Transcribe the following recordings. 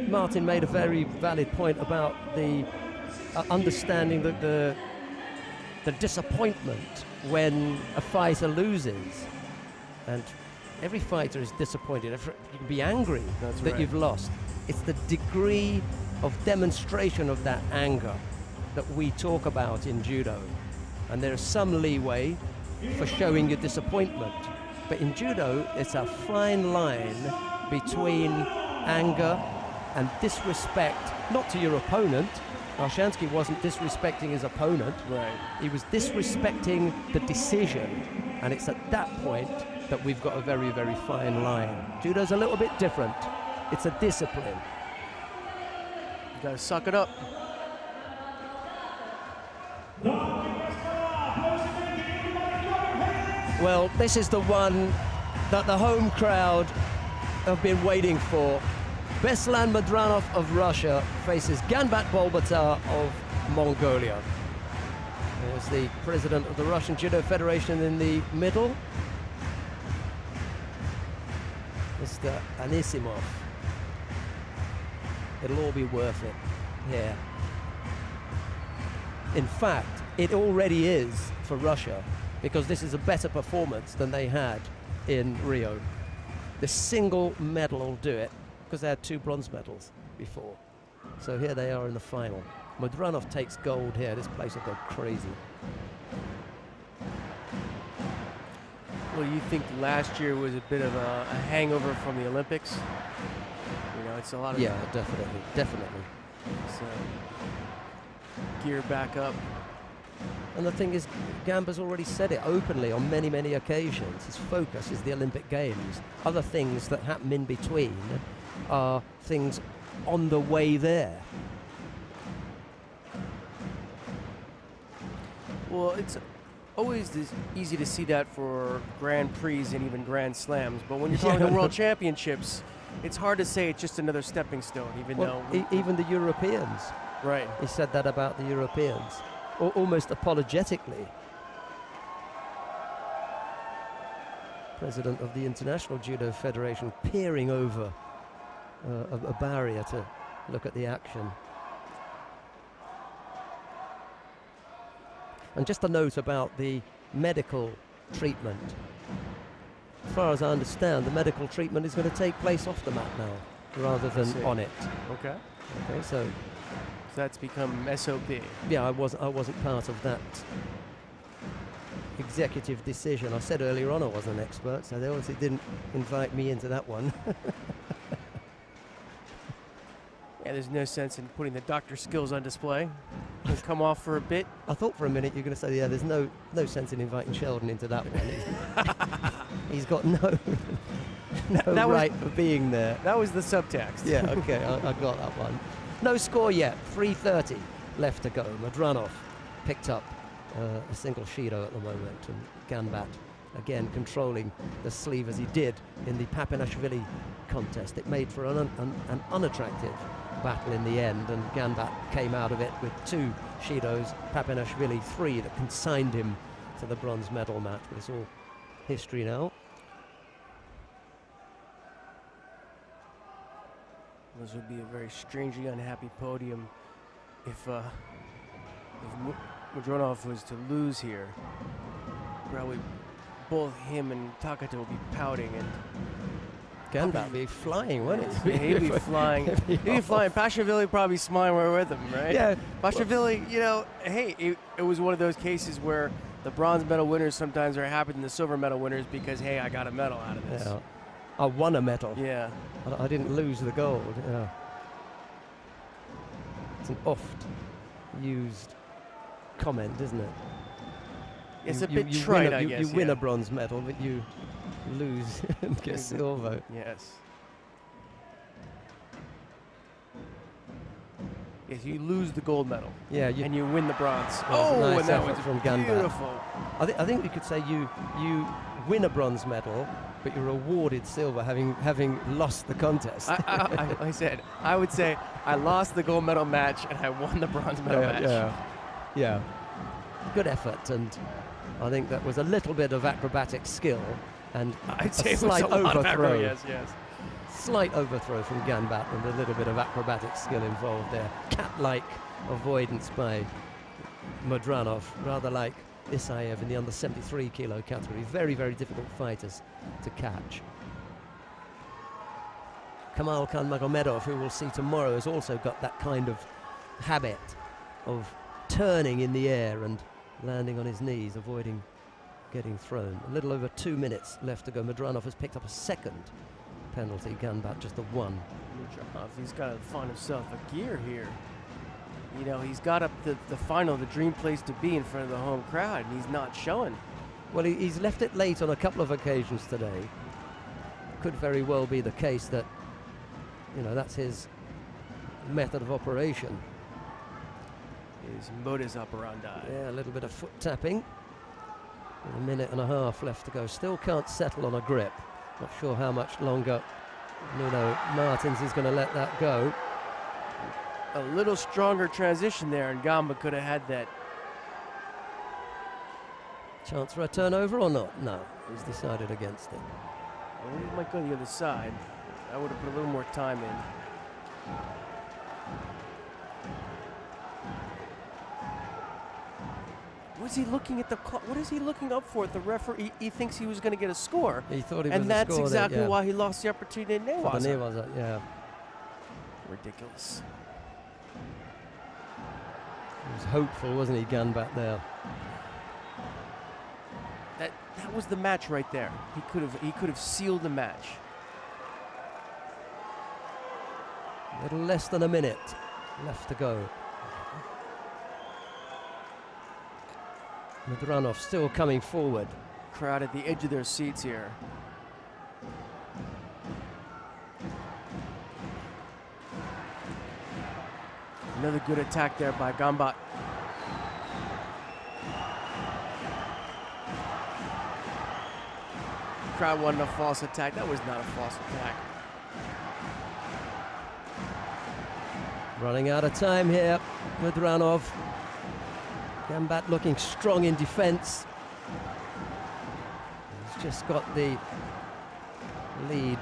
Martin made a very valid point about the understanding that the disappointment when a fighter loses, and every fighter is disappointed. You can be angry that you've lost. It's the degree of demonstration of that anger that we talk about in judo. And there is some leeway for showing your disappointment. But in judo, it's a fine line between anger and disrespect, not to your opponent. Olshansky wasn't disrespecting his opponent. Right. He was disrespecting the decision. And it's at that point that we've got a very, very fine line. Judo's a little bit different. It's a discipline. You gotta suck it up. Well, this is the one that the home crowd have been waiting for. Beslan Madranov of Russia faces Ganbat Bolbaatar of Mongolia. There's the president of the Russian Judo Federation in the middle, Mr. Anisimov. It'll all be worth it here. In fact, it already is for Russia, because this is a better performance than they had in Rio. The single medal will do it, because they had 2 bronze medals before. So here they are in the final. Madranov takes gold here. This place will go crazy. Well, you think last year was a bit of a hangover from the Olympics? You know, it's a lot of... Yeah, definitely, definitely. So, gear back up. And the thing is, Gamba's already said it openly on many, many occasions. His focus is the Olympic Games. Other things that happen in between are things on the way there. Well, it's always easy to see that for Grand Prix and even Grand Slams, but when you're talking the World Championships, it's hard to say it's just another stepping stone, even though... Even the Europeans. Right. He said that about the Europeans, almost apologetically. President of the International Judo Federation peering over a barrier to look at the action. And just a note about the medical treatment. As far as I understand, the medical treatment is going to take place off the mat now, rather than on it. Okay. Okay, so that's become SOP. Yeah, I wasn't part of that executive decision. I said earlier on I wasn't an expert, so they obviously didn't invite me into that one. Yeah, there's no sense in putting the doctor's skills on display. He'll come off for a bit. I thought for a minute you were going to say, yeah, there's no sense in inviting Sheldon into that one. He's got no right for being there. That was the subtext. Yeah, okay, I got that one. No score yet, 3:30 left to go. Madranov picked up a single Shido at the moment, and Ganbat again controlling the sleeve as he did in the Papinashvili contest. It made for an unattractive battle in the end, and Ganbat came out of it with 2 Shidos, Papinashvili 3, that consigned him to the bronze medal match. But it's all history now. This would be a very strangely unhappy podium if Madranov was to lose here. Probably both him and Takata would be pouting, and Ganbat would be flying, wouldn't it? Yeah, he'd be flying. He'd be flying. Pashvili probably smiling right with him, right? Yeah. Pashvili, you know, hey, it was one of those cases where the bronze medal winners sometimes are happier than the silver medal winners because, hey, I got a medal out of this. Yeah. I won a medal. Yeah. I didn't lose the gold. Yeah. It's an oft-used comment, isn't it? It's a bit trite, I guess. You win a bronze medal, but you lose and get silver. Yes. Yes, you lose the gold medal. Yeah. And you win the bronze. Nice, and that was from Ganbat. Beautiful. I think we could say you win a bronze medal, but you're awarded silver having lost the contest. I would say I lost the gold medal match and I won the bronze medal match. Yeah. Good effort, and I think that was a little bit of acrobatic skill and I'd say a slight it was a lot of overthrow. yes. Slight overthrow from Ganbat and a little bit of acrobatic skill involved there. Cat-like avoidance by Mudranov, rather like Isaev in the under 73 kilo category. Very, very difficult fighters to catch. Kamal Khan Magomedov, who we'll see tomorrow, has also got that kind of habit of turning in the air and landing on his knees, avoiding getting thrown. A little over 2 minutes left to go. Mudranov has picked up a second penalty. Ganbat just a one. Mudranov, he's got to find himself a gear here. You know, he's got up the final, the dream place to be in front of the home crowd, and he's not showing. Well, he's left it late on a couple of occasions today. Could very well be the case that, you know, that's his method of operation. His modus operandi. Yeah, a little bit of foot tapping. With a minute and a half left to go. Still can't settle on a grip. Not sure how much longer Nuno Martins is going to let that go. A little stronger transition there, and Gamba could have had that. Chance for a turnover or not? No, he's decided against it. Well, he might go the other side. I would have put a little more time in. Was he looking at the clock? What is he looking up for at the referee? He thinks he was going to get a score. He thought he was. And that's exactly yeah. why he lost the opportunity in Newaza. Yeah. Ridiculous. He was hopeful, wasn't he, Ganbat there? That was the match right there. He could have sealed the match. A little less than a minute left to go. Mudranov still coming forward. Crowd at the edge of their seats here. Another good attack there by Gambat. Crowd wanted a false attack. That was not a false attack. Running out of time here, Mudranov. Ganbat looking strong in defense. He's just got the lead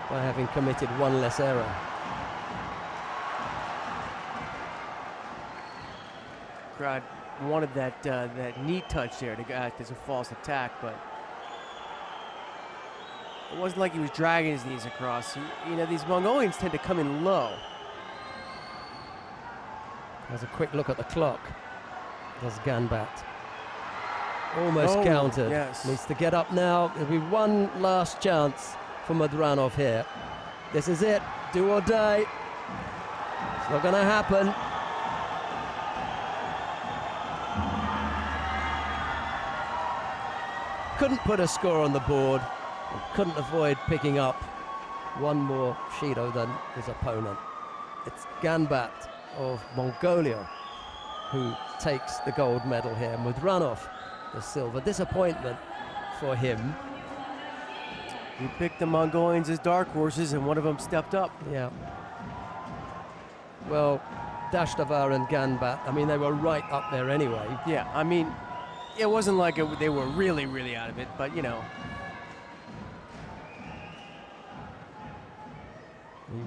by having committed one less error. Crowd wanted that knee touch there to act as a false attack, but it wasn't like he was dragging his knees across. You know, these Mongolians tend to come in low. There's a quick look at the clock. There's Ganbat. Almost countered. Yes. Needs to get up now. There'll be one last chance for Mudranov here. This is it. Do or die. It's not going to happen. Couldn't put a score on the board. And couldn't avoid picking up one more Shido than his opponent. It's Ganbat of Mongolia who takes the gold medal here. Mudranov, the silver. Disappointment for him. He picked the Mongolians as dark horses, and one of them stepped up. Yeah. Well, Dashtavar and Ganbat, I mean, they were right up there anyway. Yeah, I mean, it wasn't like they were really, really out of it, but, you know. He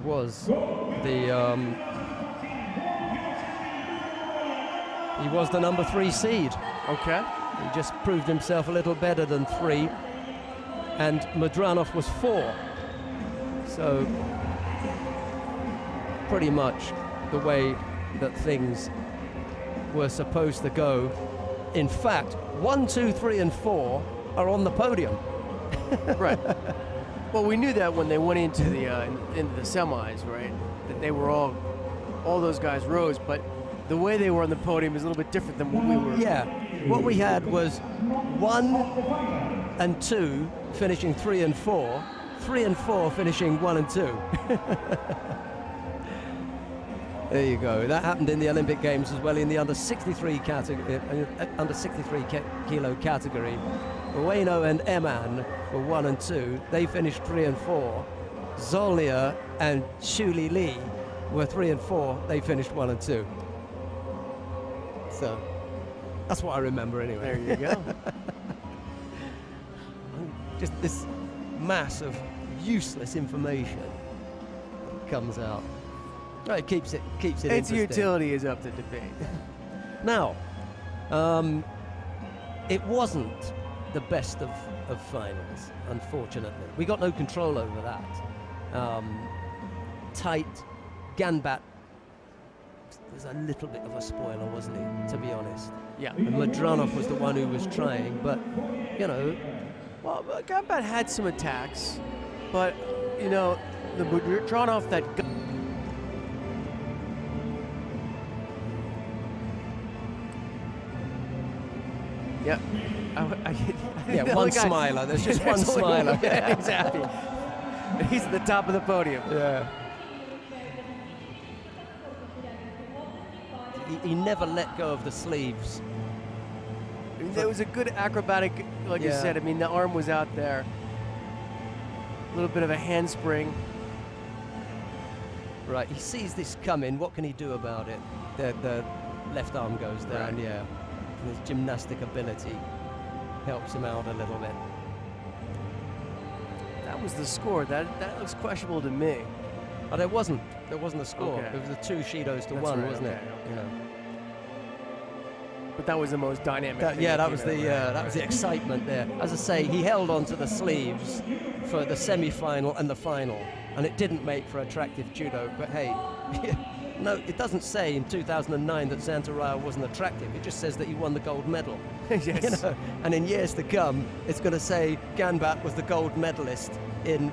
was the number 3 seed. Okay. He just proved himself a little better than 3. And Mudranov was 4. So pretty much the way that things were supposed to go. In fact, 1, 2, 3, and 4 are on the podium. Right. Well, we knew that when they went into the semis, right? That they were all those guys rose, but the way they were on the podium is a little bit different than what we were. Yeah. What we had was 1 and 2 finishing 3 and 4, 3 and 4 finishing 1 and 2. There you go. That happened in the Olympic Games as well in the under 63 category, kilo category. Ueno and Eman were 1 and 2. They finished 3 and 4. Zolnia and Shuli Li were 3 and 4. They finished 1 and 2. So that's what I remember anyway. There you go. Just this mass of useless information comes out. No, it keeps it Its interesting. utility is up to debate. Now, it wasn't the best of finals, unfortunately. We got no control over that. Tight, Ganbat was a little bit of a spoiler, wasn't he, to be honest? Yeah. And Madranov was the one who was trying, but, you know... Well, Ganbat had some attacks, but, you know, drawn off that... Yep. Yeah, one smiler. There's just one smiler. Yeah, exactly. He's at the top of the podium. Yeah. He never let go of the sleeves. There was a good acrobatic, like you said. I mean, the arm was out there. A little bit of a handspring. Right, he sees this coming. What can he do about it? The left arm goes down, yeah. And his gymnastic ability helps him out a little bit. That was the score. That looks questionable to me. Oh, there wasn't a score. Okay. It was a 2 Shidos to 1, wasn't it? Okay. You know. But that was the most dynamic thing. That was the excitement there. As I say, he held on to the sleeves for the semi-final and the final, and it didn't make for attractive judo. But hey, no, it doesn't say in 2009 that Santaraya wasn't attractive. It just says that he won the gold medal. Yes. You know? And in years to come, it's going to say Ganbat was the gold medalist in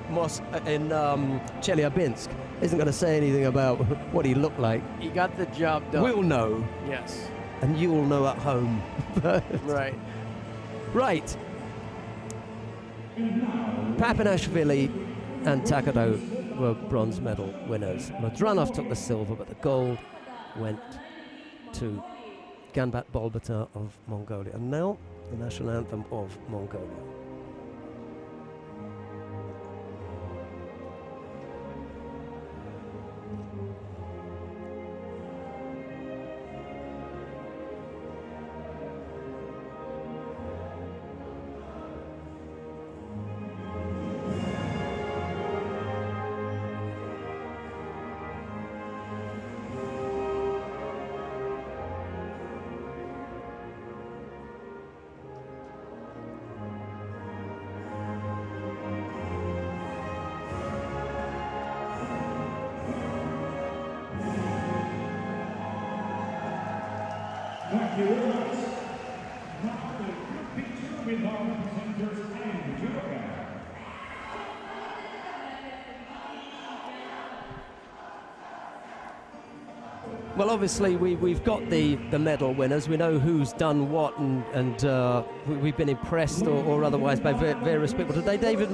Chelyabinsk. Isn't going to say anything about what he looked like. He got the job done. We'll know. Yes. And you'll know at home. Right. Right. Papinashvili and Takado were bronze medal winners. Madranov took the silver, but the gold went to Ganbat Bolbaatar of Mongolia. And now, the national anthem of Mongolia. Thank you very much. Now the group picture with our representatives and judoka. Well, obviously, we've got the medal winners. We know who's done what, and we've been impressed or otherwise by various people today. David